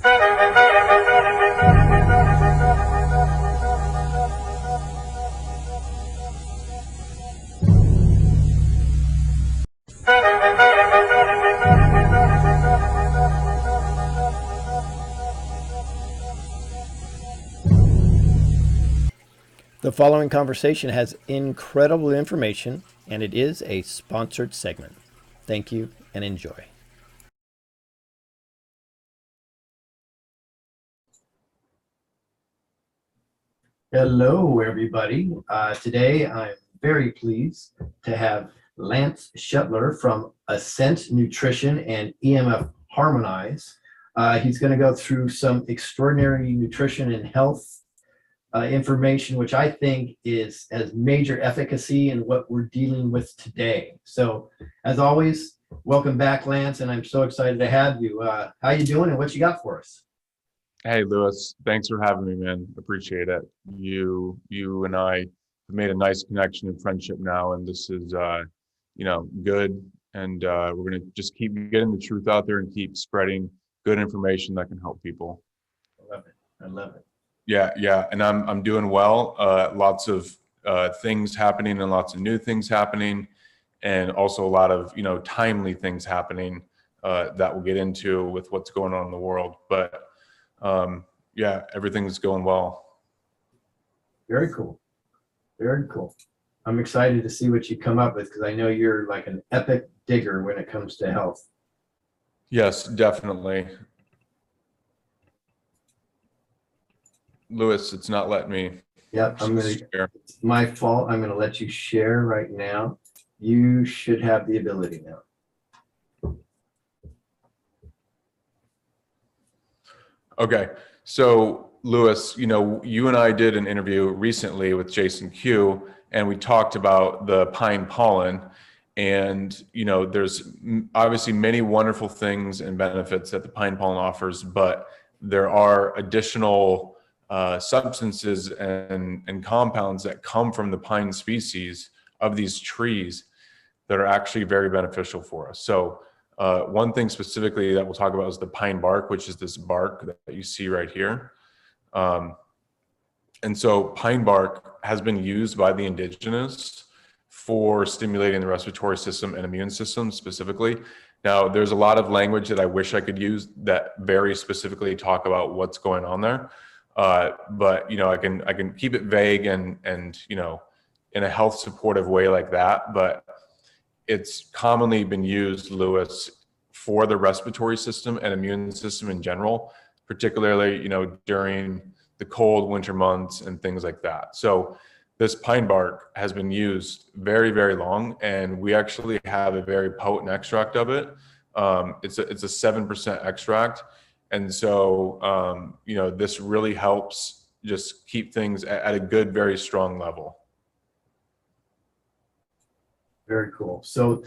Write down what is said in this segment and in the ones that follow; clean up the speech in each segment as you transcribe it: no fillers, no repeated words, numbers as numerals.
The following conversation has incredible information, and it is a sponsored segment. Thank you and enjoy. Hello, everybody. Today, I'm very pleased to have Lance Schuttler from Ascent Nutrition and EMF Harmonize. He's going to go through some extraordinary nutrition and health information, which I think has major efficacy in what we're dealing with today. So, as always, welcome back, Lance, and I'm so excited to have you. How you doing, and what you got for us? Hey, Lewis, thanks for having me, man. Appreciate it. You and I have made a nice connection and friendship now, and this is, good. And we're gonna just keep getting the truth out there and keep spreading good information that can help people. I love it. I love it. Yeah, and I'm doing well. Lots of things happening and lots of new things happening, and also a lot of timely things happening that we'll get into with what's going on in the world. But everything's going well. Very cool. Very cool. I'm excited to see what you come up with, because I know you're like an epic digger when it comes to health. Yes, definitely. Lewis, it's not letting me. Yep, share. It's my fault. I'm gonna let you share right now. You should have the ability now. Okay, so Lewis, you and I did an interview recently with Jason Q, and we talked about the pine pollen. And there's obviously many wonderful things and benefits that the pine pollen offers, but there are additional substances and compounds that come from the pine species of these trees that are actually very beneficial for us. So one thing specifically that we'll talk about is the pine bark, which is this bark that you see right here. And so pine bark has been used by the indigenous for stimulating the respiratory system and immune system specifically. Now, there's a lot of language that I wish I could use that very specifically talk about what's going on there. But I can keep it vague and in a health supportive way like that. But it's commonly been used, Lewis, for the respiratory system and immune system in general, particularly during the cold winter months and things like that. So this pine bark has been used very, very long, and we actually have a very potent extract of it. It's a 7% extract. And so, this really helps just keep things at a good, very strong level. Very cool. So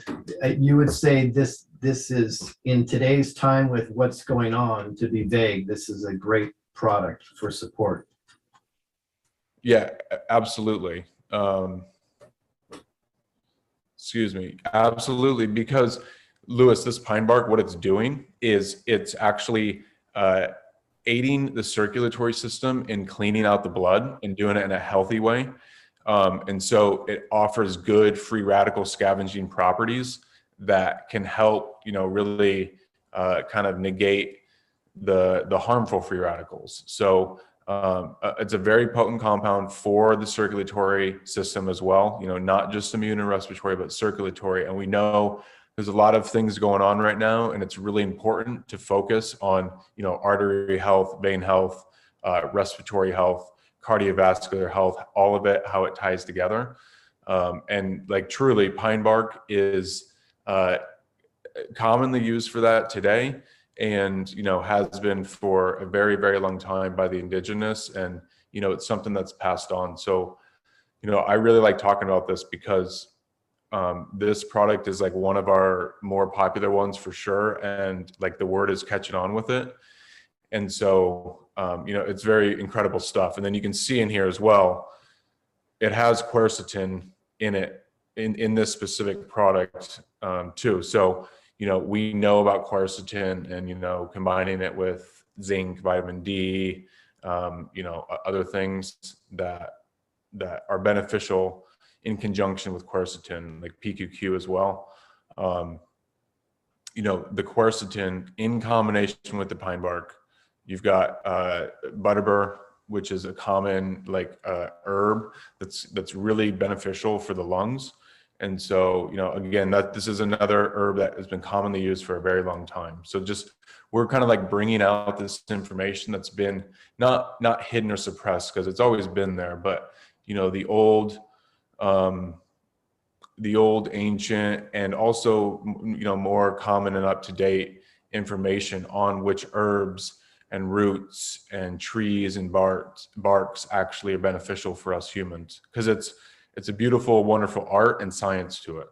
you would say this is, in today's time with what's going on, to be vague, this is a great product for support. Yeah, absolutely. Excuse me. Absolutely. Because Lewis, this pine bark, what it's doing is it's actually aiding the circulatory system in cleaning out the blood and doing it in a healthy way. And so it offers good free radical scavenging properties that can help, really kind of negate the harmful free radicals. So it's a very potent compound for the circulatory system as well, not just immune and respiratory, but circulatory. And we know there's a lot of things going on right now, and it's really important to focus on, artery health, vein health, respiratory health, cardiovascular health, all of it, how it ties together. And like truly, pine bark is commonly used for that today, and has been for a very, very long time by the indigenous, and it's something that's passed on. So I really like talking about this because this product is like one of our more popular ones for sure, and like the word is catching on with it. And so it's very incredible stuff. And then you can see in here as well, it has quercetin in it, in this specific product too. So we know about quercetin and, combining it with zinc, vitamin D, other things that are beneficial in conjunction with quercetin, like PQQ as well. The quercetin in combination with the pine bark, you've got butterbur, which is a common herb that's really beneficial for the lungs. And so, again, this is another herb that has been commonly used for a very long time. So just we're kind of like bringing out this information that's been not hidden or suppressed, because it's always been there, but the old ancient and also more common and up-to-date information on which herbs and roots and trees and barks actually are beneficial for us humans, because it's a beautiful, wonderful art and science to it.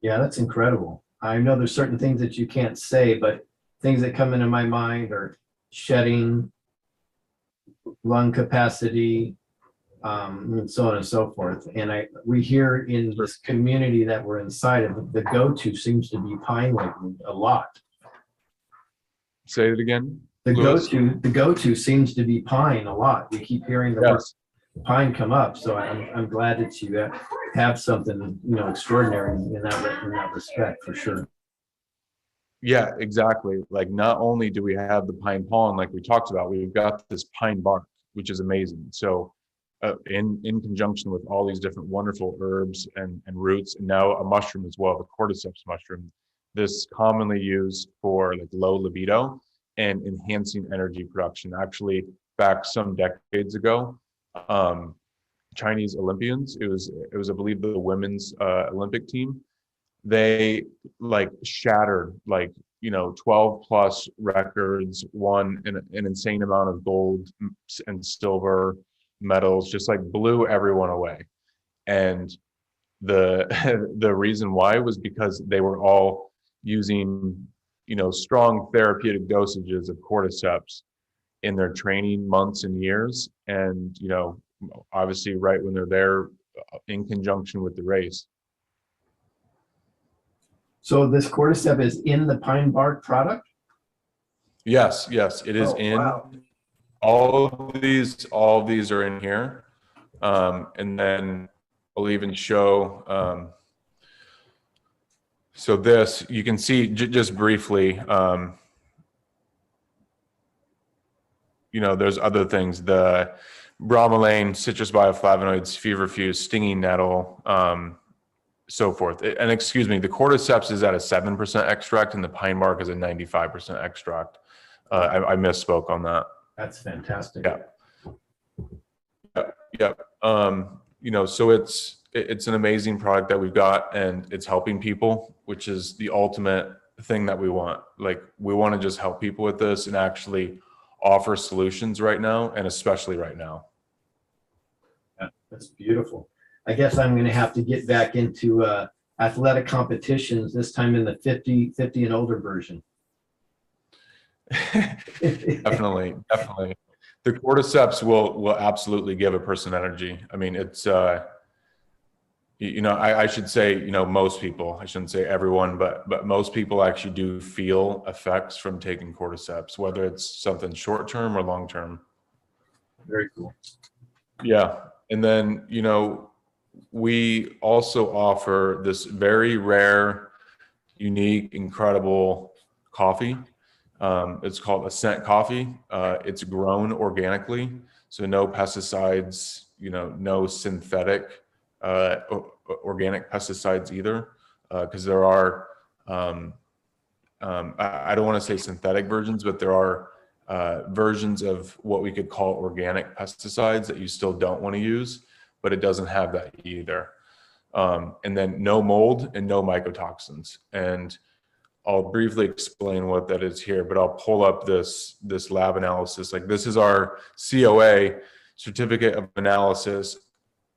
Yeah, that's incredible. I know there's certain things that you can't say, but things that come into my mind are shedding, lung capacity, and so on and so forth. And we hear in this community that we're inside of, the go-to seems to be pine lately a lot. Say it again. The Louis? go-to seems to be pine a lot. We keep hearing the word pine come up. So I'm glad that you have something extraordinary in that respect, for sure. Yeah, exactly. Like, not only do we have the pine pollen, like we talked about, we've got this pine bark, which is amazing. So in conjunction with all these different wonderful herbs and roots, and now a mushroom as well, the cordyceps mushroom, this commonly used for like low libido and enhancing energy production. Actually, back some decades ago, Chinese Olympians, it was I believe the women's Olympic team, they shattered 12 plus records, won an insane amount of gold and silver medals, just blew everyone away. And the the reason why was because they were all using strong therapeutic dosages of cordyceps in their training months and years, and obviously right when they're there in conjunction with the race. So this cordyceps is in the pine bark product? Yes, it is in. Wow. All of these are in here. And then I'll even show, so this, you can see just briefly, there's other things, the bromelain, citrus bioflavonoids, feverfew, stinging nettle, so forth. And excuse me, the cordyceps is at a 7% extract and the pine bark is a 95% extract. I misspoke on that. That's fantastic. Yeah. So it's an amazing product that we've got, and it's helping people, which is the ultimate thing that we want. Like, we want to just help people with this and actually offer solutions right now, and especially right now. Yeah, that's beautiful. I guess I'm going to have to get back into athletic competitions, this time in the 50 and older version. Definitely. The cordyceps will absolutely give a person energy. I mean, it's I should say most people. I shouldn't say everyone, but most people actually do feel effects from taking cordyceps, whether it's something short term or long term. Very cool. Yeah, and then we also offer this very rare, unique, incredible coffee. It's called Ascent Coffee. It's grown organically, so no pesticides, no synthetic organic pesticides either, because there are, I don't want to say synthetic versions, but there are versions of what we could call organic pesticides that you still don't want to use, but it doesn't have that either. And then no mold and no mycotoxins. And I'll briefly explain what that is here, but I'll pull up this lab analysis. Like, this is our COA, Certificate of Analysis,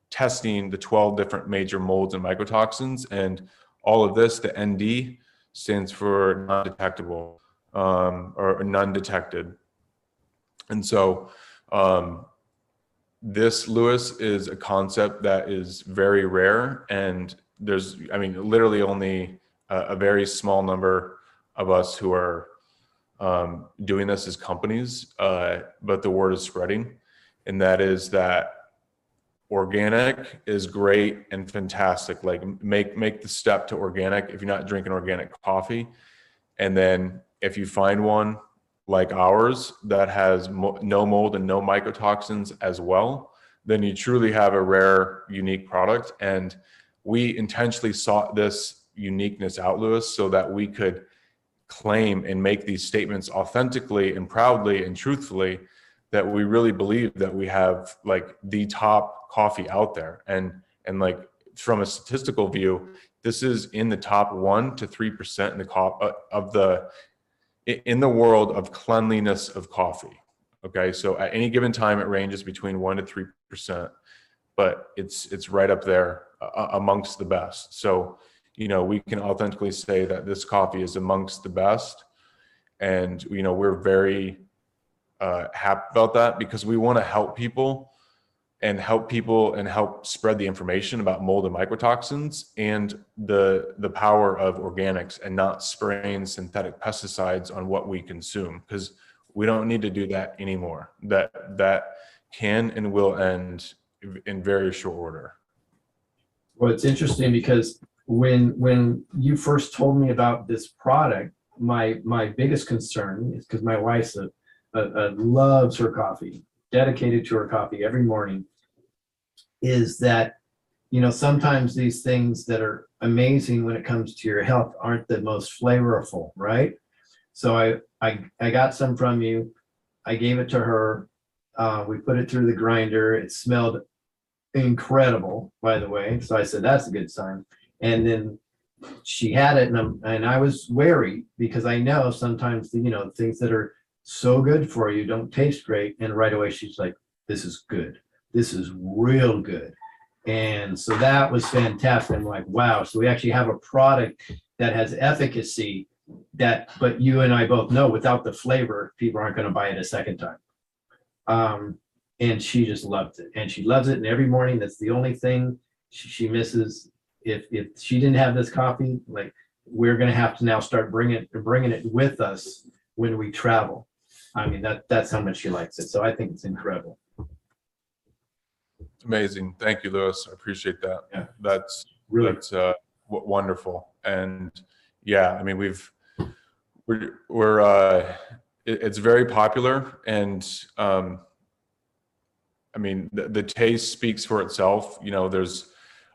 testing the 12 different major molds and mycotoxins. And all of this, the ND, stands for non-detectable, or non-detected. And so this, Louis, is a concept that is very rare. And there's, literally only a very small number of us who are doing this as companies, but the word is spreading, and that is that organic is great and fantastic. Like make the step to organic if you're not drinking organic coffee, and then if you find one like ours that has no mold and no mycotoxins as well, then you truly have a rare, unique product. And we intentionally sought this uniqueness out, Lewis, so that we could claim and make these statements authentically and proudly and truthfully, that we really believe that we have like the top coffee out there. And like from a statistical view, this is in the top 1 to 3% in the world of cleanliness of coffee. Okay, so at any given time it ranges between 1 to 3%, but it's right up there amongst the best. So we can authentically say that this coffee is amongst the best, and we're very happy about that, because we want to help people and help spread the information about mold and mycotoxins and the power of organics, and not spraying synthetic pesticides on what we consume, because we don't need to do that anymore. That can and will end in very short order. Well, it's interesting because when you first told me about this product, my biggest concern is, because my wife's loves her coffee, dedicated to her coffee every morning, is that sometimes these things that are amazing when it comes to your health aren't the most flavorful, right? So I got some from you. I gave it to her. We put it through the grinder. It smelled incredible, by the way. So I said, that's a good sign. And then she had it, and I was wary, because I know sometimes things that are so good for you don't taste great. And right away she's like, this is good. This is real good. And so that was fantastic. I'm like, wow. So we actually have a product that has efficacy, but you and I both know without the flavor, people aren't going to buy it a second time. And she just loved it, and she loves it. And every morning, that's the only thing she misses. If she didn't have this coffee, like, we're going to have to now start bringing it with us when we travel. I mean, that's how much she likes it. So I think it's incredible. Amazing. Thank you, Lewis. I appreciate that. Yeah. That's wonderful. And yeah, I mean, it's very popular, and I mean, the taste speaks for itself. There's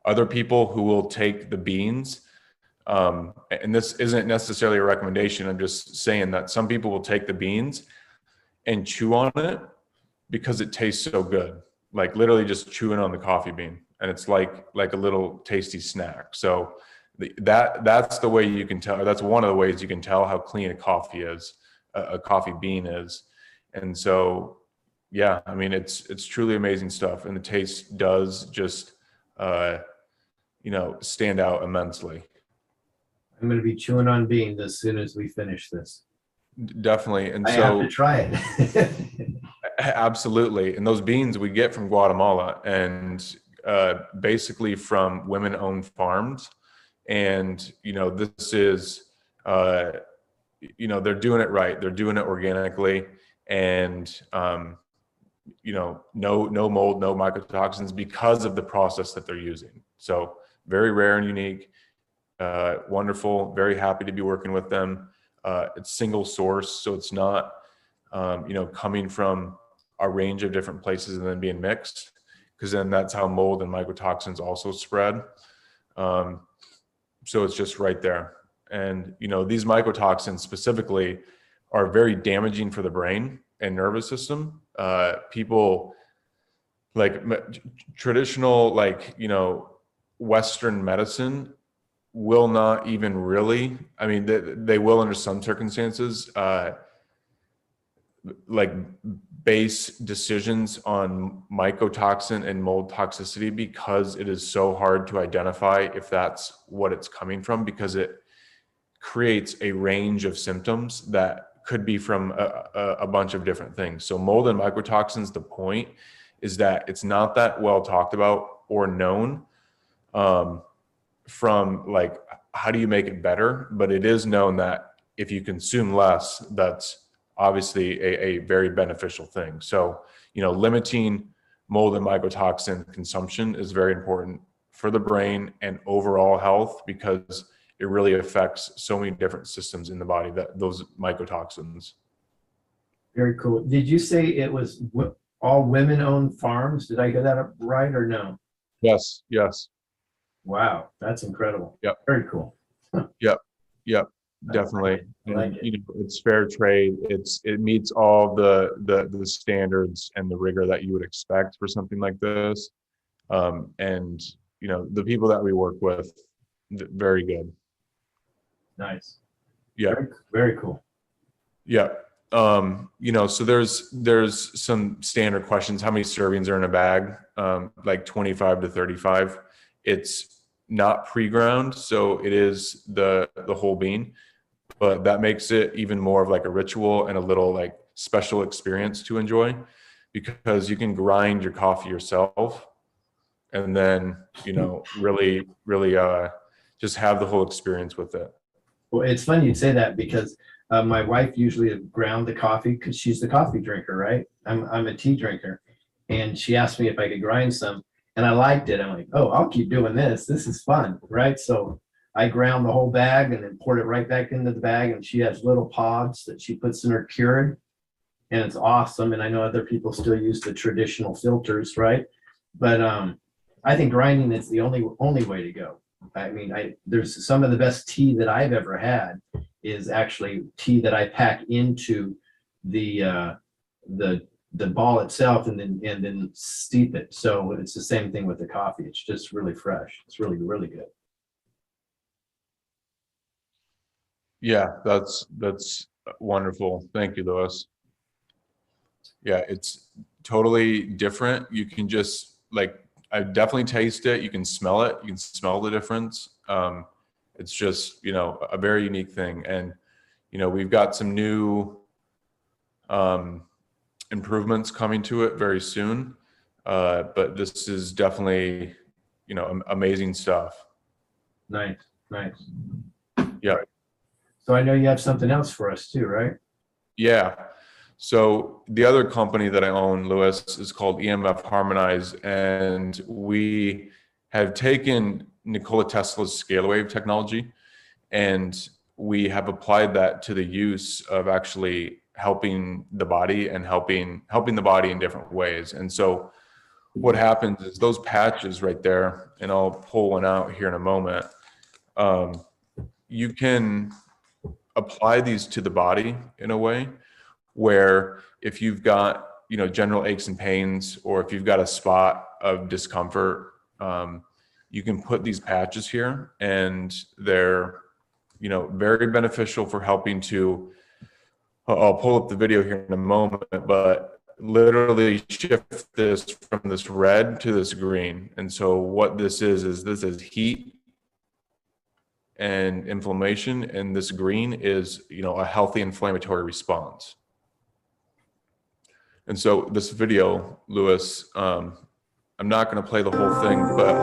other people who will take the beans, and this isn't necessarily a recommendation. I'm just saying that some people will take the beans and chew on it because it tastes so good. Like literally just chewing on the coffee bean, and it's like a little tasty snack. So that's the way you can tell, or that's one of the ways you can tell how clean a coffee is, a coffee bean is. And so, yeah, I mean, it's truly amazing stuff, and the taste does just stand out immensely. I'm going to be chewing on beans as soon as we finish this. Definitely. And I have to try it. Absolutely. And those beans we get from Guatemala, and basically from women-owned farms. And, this is, they're doing it right. They're doing it organically, and, no mold, no mycotoxins, because of the process that they're using. So very rare and unique, wonderful, very happy to be working with them. It's single source, so it's not, coming from a range of different places and then being mixed, because then that's how mold and mycotoxins also spread. So it's just right there. And, these mycotoxins specifically are very damaging for the brain and nervous system. People like traditional, Western medicine will not even really, I mean, they will under some circumstances, base decisions on mycotoxin and mold toxicity, because it is so hard to identify if that's what it's coming from, because it creates a range of symptoms that could be from a bunch of different things. So mold and mycotoxins, the point is that it's not that well talked about or known from how do you make it better? But it is known that if you consume less, that's obviously a very beneficial thing. So, limiting mold and mycotoxin consumption is very important for the brain and overall health, because it really affects so many different systems in the body, that those mycotoxins. Very cool. Did you say it was all women-owned farms? Did I get that up right or no? Yes, yes. Wow, that's incredible. Yep. Very cool. Yep. Yep. I Definitely. like it. It's fair trade. It meets all the standards and the rigor that you would expect for something like this. And the people that we work with, very good. Nice. Yeah. Very cool. Yeah. So there's some standard questions. How many servings are in a bag? Like 25 to 35. It's not pre-ground, so it is the whole bean, but that makes it even more of like a ritual and a little like special experience to enjoy, because you can grind your coffee yourself and then, really, really just have the whole experience with it. Well, it's funny you'd say that because my wife usually ground the coffee because she's the coffee drinker, right? I'm a tea drinker. And she asked me if I could grind some, and I liked it. I'm like, oh, I'll keep doing this. This is fun, right? So I ground the whole bag and then poured it right back into the bag. And she has little pods that she puts in her Keurig, and it's awesome. And I know other people still use the traditional filters, right? But I think grinding is the only way to go. I mean, there's some of the best tea that I've ever had is actually tea that I pack into the ball itself and then steep it. So it's the same thing with the coffee. It's just really fresh. It's really, really good. Yeah, that's wonderful. Thank you, Louis. Yeah, it's totally different. You can just I definitely taste it. You can smell it. You can smell the difference. It's just, a very unique thing. And, we've got some new improvements coming to it very soon. But this is definitely, amazing stuff. Nice. Yeah. So I know you have something else for us too, right? Yeah. So the other company that I own, Lewis, is called EMF Harmonize, and we have taken Nikola Tesla's scalar wave technology, and we have applied that to the use of actually helping the body and helping the body in different ways. And so what happens is those patches right there, and I'll pull one out here in a moment, you can apply these to the body in a way where if you've got, general aches and pains, or if you've got a spot of discomfort, you can put these patches here, and they're, very beneficial for helping to, I'll pull up the video here in a moment, but literally shift this from this red to this green. And so what this is heat and inflammation, and this green is, a healthy inflammatory response. And so this video, Louis, I'm not going to play the whole thing, but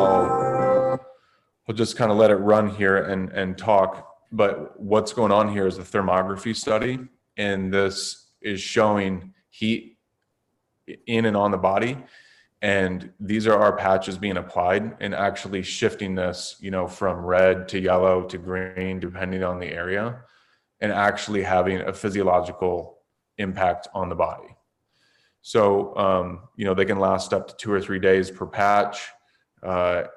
I'll just kind of let it run here and talk. But what's going on here is a thermography study, and this is showing heat in and on the body. And these are our patches being applied and actually shifting this, from red to yellow to green, depending on the area, and actually having a physiological impact on the body. So, they can last up to 2 or 3 days per patch.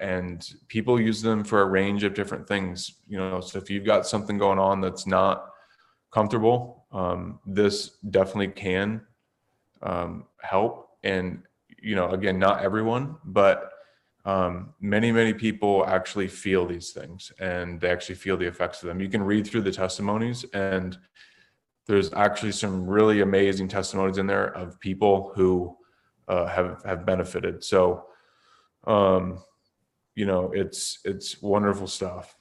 And people use them for a range of different things, so if you've got something going on that's not comfortable, this definitely can help. And, again, not everyone, but many people actually feel these things, and they actually feel the effects of them. You can read through the testimonies, and there's actually some really amazing testimonies in there of people who have benefited. So, it's wonderful stuff.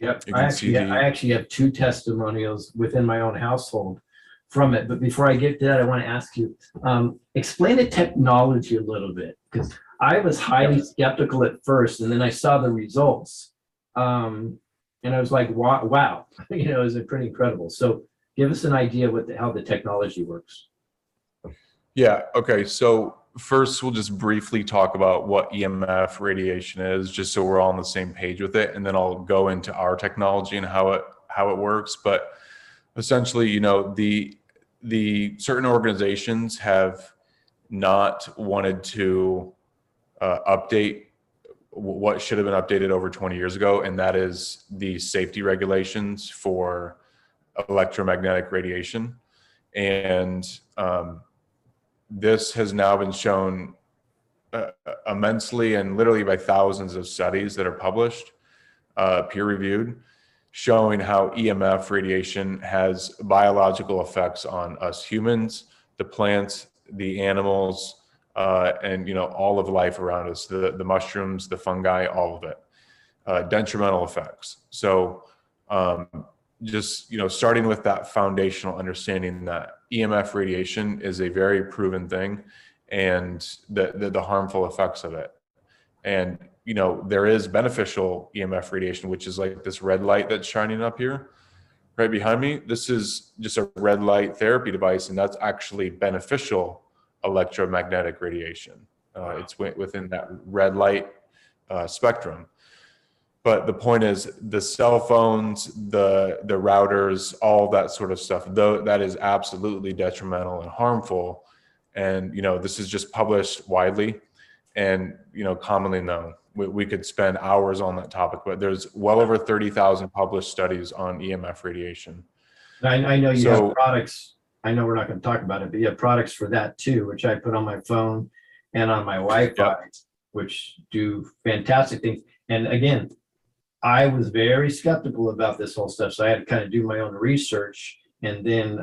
Yep. I actually have 2 testimonials within my own household from it. But before I get to that, I want to ask you, explain the technology a little bit, because I was highly skeptical at first, and then I saw the results, And I was like, wow, wow, it was pretty incredible. So give us an idea how the technology works. Yeah. Okay. So first, we'll just briefly talk about what EMF radiation is, just so we're all on the same page with it, and then I'll go into our technology and how it works. But essentially, the certain organizations have not wanted to update what should have been updated over 20 years ago, and that is the safety regulations for electromagnetic radiation. And this has now been shown immensely and literally by thousands of studies that are published, peer reviewed, showing how EMF radiation has biological effects on us humans, the plants, the animals, and all of life around us, the mushrooms, the fungi, all of it, detrimental effects. So just starting with that foundational understanding that EMF radiation is a very proven thing, and the harmful effects of it. And there is beneficial EMF radiation, which is like this red light that's shining up here right behind me. This is just a red light therapy device, and that's actually beneficial electromagnetic radiation. It's within that red light spectrum. But the point is, the cell phones, the routers, all that sort of stuff, though, that is absolutely detrimental and harmful. And this is just published widely and commonly known. We could spend hours on that topic, but there's well over 30,000 published studies on EMF radiation. I know you have products. I know we're not going to talk about it, but you have products for that too, which I put on my phone and on my Wi-Fi, which do fantastic things. And again, I was very skeptical about this whole stuff, so I had to kind of do my own research. And then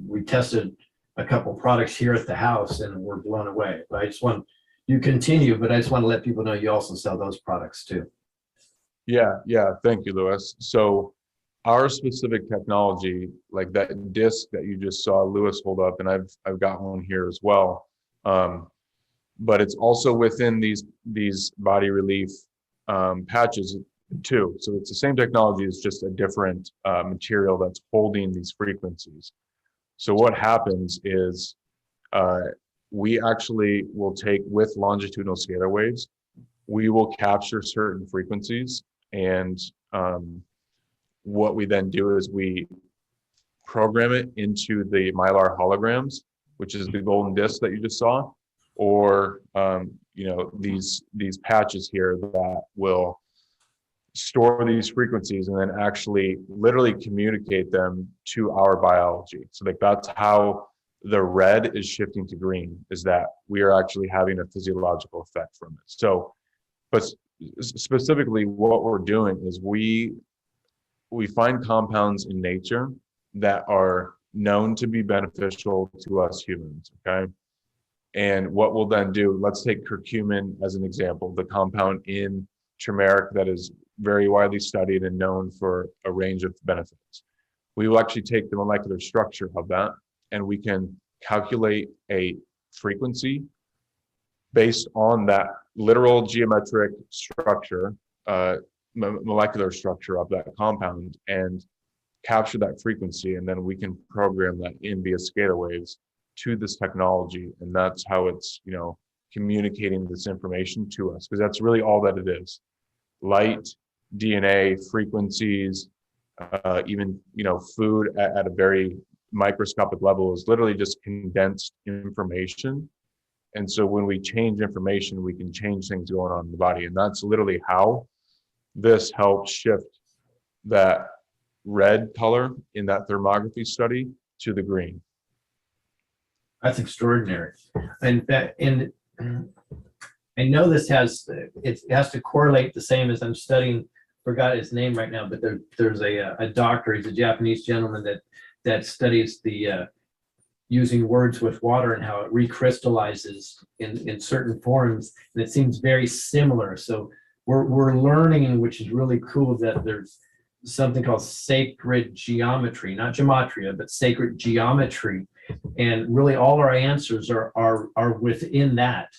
we tested a couple products here at the house, and we're blown away. But I just want you continue, but I just want to let people know you also sell those products too. Yeah. Thank you, Louis. So our specific technology, like that disc that you just saw Louis hold up, and I've got one here as well. But it's also within these body relief patches too. So it's the same technology, it's just a different material that's holding these frequencies. So what happens is we actually will take, with longitudinal scalar waves, we will capture certain frequencies, and what we then do is we program it into the Mylar holograms, which is the golden disc that you just saw, or these patches here that will store these frequencies and then actually literally communicate them to our biology. So like that's how the red is shifting to green, is that we are actually having a physiological effect from it. So, but specifically what we're doing is we find compounds in nature that are known to be beneficial to us humans, okay? And what we'll then do, let's take curcumin as an example, the compound in turmeric that is very widely studied and known for a range of benefits. We will actually take the molecular structure of that, and we can calculate a frequency based on that literal geometric structure, molecular structure of that compound, and capture that frequency, and then we can program that in via scalar waves to this technology, and that's how it's communicating this information to us, because that's really all that it is. Light, DNA, frequencies, even food at a very microscopic level is literally just condensed information. And so when we change information, we can change things going on in the body, and that's literally how this helps shift that red color in that thermography study to the green. That's extraordinary. And I know this has to correlate the same as I'm studying. Forgot his name right now, but there's a doctor. He's a Japanese gentleman that studies the using words with water and how it recrystallizes in certain forms, and it seems very similar. So we're learning, which is really cool, that there's something called sacred geometry, not gematria, but sacred geometry, and really all our answers are within that.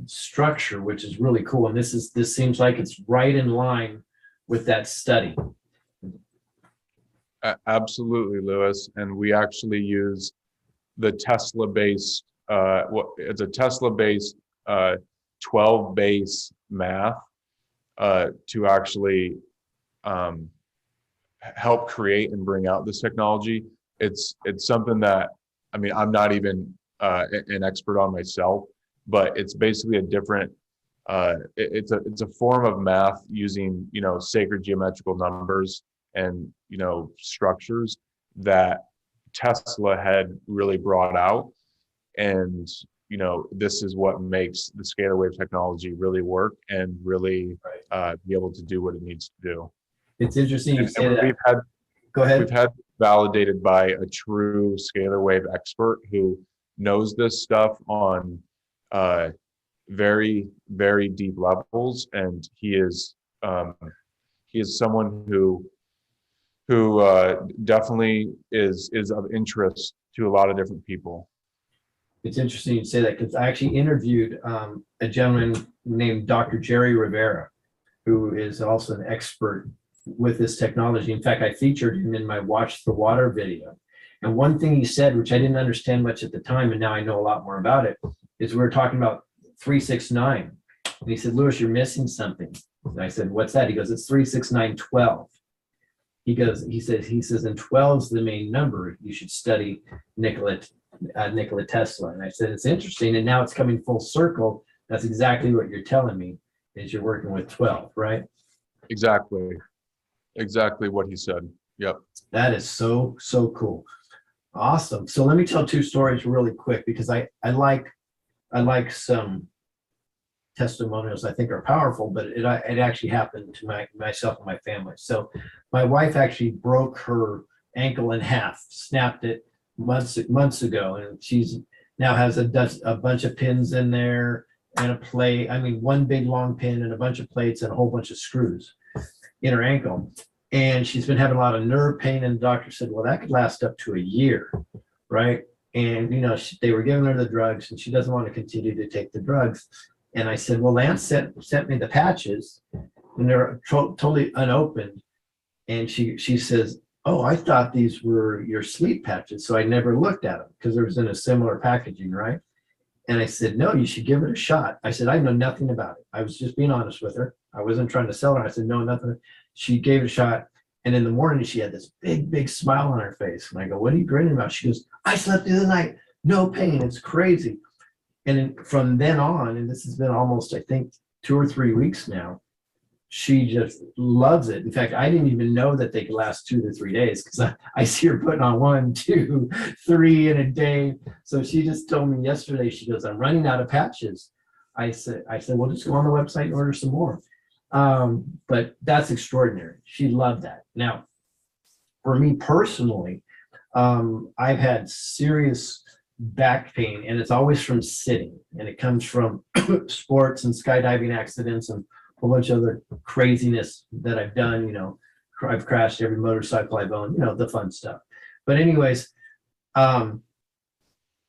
structure, which is really cool. And this seems like it's right in line with that study. Absolutely, Lewis. And we actually use the Tesla-based, it's a Tesla-based 12 base math to actually help create and bring out this technology. It's something that, I mean, I'm not even an expert on myself, but it's basically a different, it's a form of math using, you know, sacred geometrical numbers and, you know, structures that Tesla had really brought out. And, you know, this is what makes the scalar wave technology really work and really be able to do what it needs to do. It's interesting you say that. Go We've ahead. had validated by a true scalar wave expert who knows this stuff on very, very deep levels, and he is someone who definitely is of interest to a lot of different people. It's interesting you say that because I actually interviewed a gentleman named Dr. Jerry Rivera, who is also an expert with this technology. In fact, I featured him in my Watch the Water video. And one thing he said, which I didn't understand much at the time, and now I know a lot more about it, is we were talking about 369. And he said, Lewis, you're missing something. And I said, what's that? He goes, it's 36912. He says, and 12 is the main number. You should study Nikola Tesla. And I said, it's interesting. And now it's coming full circle. That's exactly what you're telling me, is you're working with 12, right? Exactly what he said. Yep. That is so cool. Awesome. So let me tell two stories really quick, because I like some testimonials I think are powerful, but it actually happened to myself and my family. So my wife actually broke her ankle in half, snapped it months ago, and she's now has a bunch of pins in there and a plate. I mean, one big long pin and a bunch of plates and a whole bunch of screws in her ankle. And she's been having a lot of nerve pain, and the doctor said, well, that could last up to a year, right? And, you know, they were giving her the drugs, and she doesn't want to continue to take the drugs. And I said, well, Lance sent me the patches, and they're totally unopened. And she says, oh, I thought these were your sleep patches, so I never looked at them because there was in a similar packaging, right? And I said, no, you should give it a shot. I said, I know nothing about it. I was just being honest with her. I wasn't trying to sell her. I said, no, nothing. She gave it a shot. And in the morning, she had this big smile on her face. And I go, what are you grinning about? She goes, I slept through the night. No pain. It's crazy. And from then on, and this has been almost, I think, 2 or 3 weeks now, she just loves it. In fact, I didn't even know that they could last 2 to 3 days, because I see her putting on 1, 2, 3 in a day. So she just told me yesterday, she goes, I'm running out of patches. I said, well, just go on the website and order some more. But that's extraordinary. She loved that. Now, for me personally, I've had serious back pain, and it's always from sitting, and it comes from sports and skydiving accidents and a whole bunch of other craziness that I've done. You know, I've crashed every motorcycle I've owned, you know, the fun stuff. But anyways,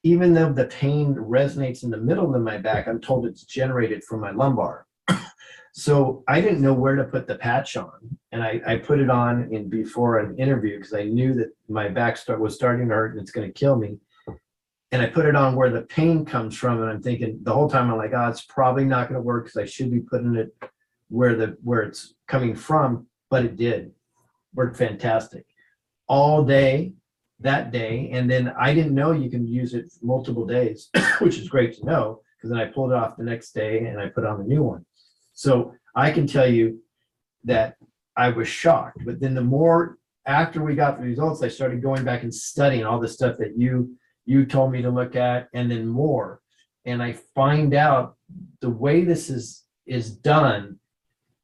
even though the pain resonates in the middle of my back, I'm told it's generated from my lumbar. So I didn't know where to put the patch on, and I put it on before an interview because I knew that my back was starting to hurt and it's going to kill me. And I put it on where the pain comes from, and I'm thinking the whole time, I'm like, oh, it's probably not going to work because I should be putting it where it's coming from. But it did work fantastic all day that day. And then I didn't know you can use it multiple days, which is great to know, because then I pulled it off the next day and I put on the new one. So I can tell you that I was shocked. But then the more after we got the results, I started going back and studying all the stuff that you told me to look at, and then more. And I find out the way this is done,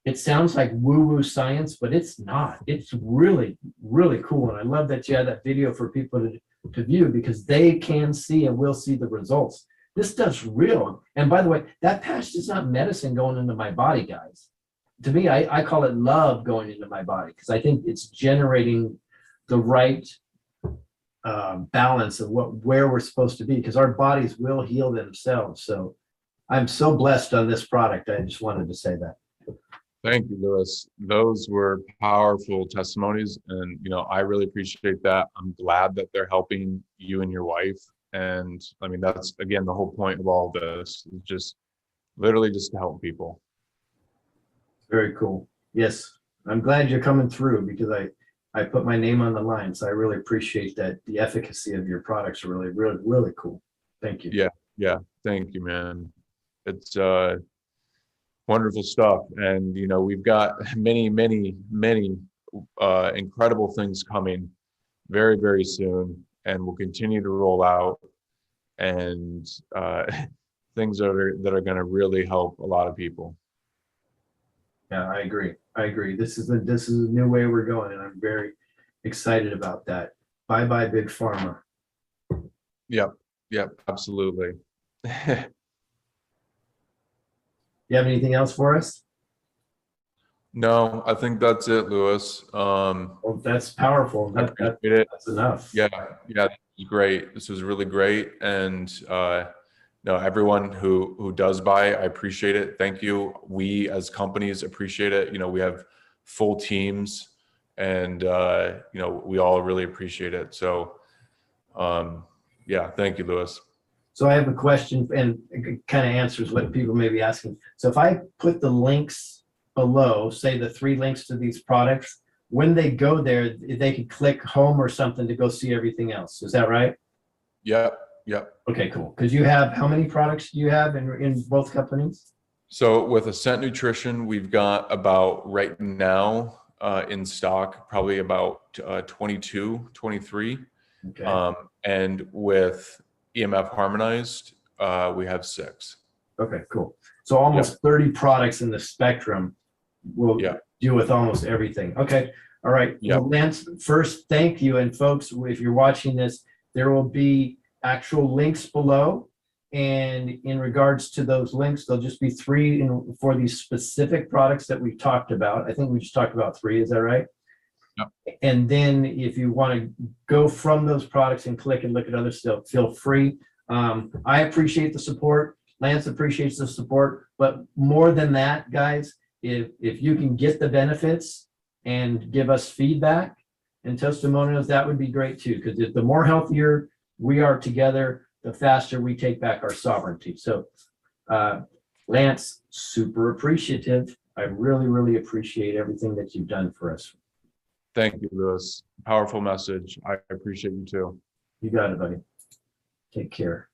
it sounds like woo-woo science, but it's not. It's really, really cool. And I love that you had that video for people to view, because they can see and will see the results. This stuff's real. And by the way, that patch is not medicine going into my body, guys. To me, I call it love going into my body, because I think it's generating the right balance of where we're supposed to be, because our bodies will heal themselves. So I'm so blessed on this product. I just wanted to say that. Thank you, Lewis. Those were powerful testimonies, and I really appreciate that. I'm glad that they're helping you and your wife. And I mean, that's again the whole point of all this, is just literally just to help people. Very cool. Yes, I'm glad you're coming through because I put my name on the line. So I really appreciate that. The efficacy of your products are really, really, really cool. Thank you. Yeah. Thank you, man. It's wonderful stuff. And we've got many, many, many incredible things coming very, very soon, and we'll continue to roll out, and things that are going to really help a lot of people. Yeah, I agree. I agree. This is a new way we're going, and I'm very excited about that. Bye bye, Big Pharma. Yep, absolutely. You have anything else for us? No, I think that's it, Lewis. Well, that's powerful. I appreciate it. That's enough. Yeah, this was great. This was really great, and everyone who does buy, I appreciate it. Thank you. We as companies appreciate it. We have full teams, and we all really appreciate it. So, thank you, Lewis. So I have a question, and it kind of answers what people may be asking. So if I put the links below, say the 3 links to these products, when they go there, they can click home or something to go see everything else. Is that right? Yep. Okay, cool. Because you have, how many products do you have in both companies? So with Ascent Nutrition, we've got about right now in stock, probably about 22, 23. Okay. And with EMF Harmonized, we have 6. Okay, cool. So almost 30 products in the spectrum will deal with almost everything. Okay. All right. Yeah. Well, Lance, first, thank you. And folks, if you're watching this, there will be actual links below. And in regards to those links, there'll just be 3 for these specific products that we've talked about. I think we just talked about 3. Is that right? Yep. And then if you want to go from those products and click and look at other stuff, feel free. I appreciate the support. Lance appreciates the support. But more than that, guys, if you can get the benefits and give us feedback and testimonials, that would be great too. Because the more healthier we are together, the faster we take back our sovereignty. So, Lance, super appreciative. I really, really appreciate everything that you've done for us. Thank you, Lewis. Powerful message. I appreciate you too. You got it, buddy. Take care.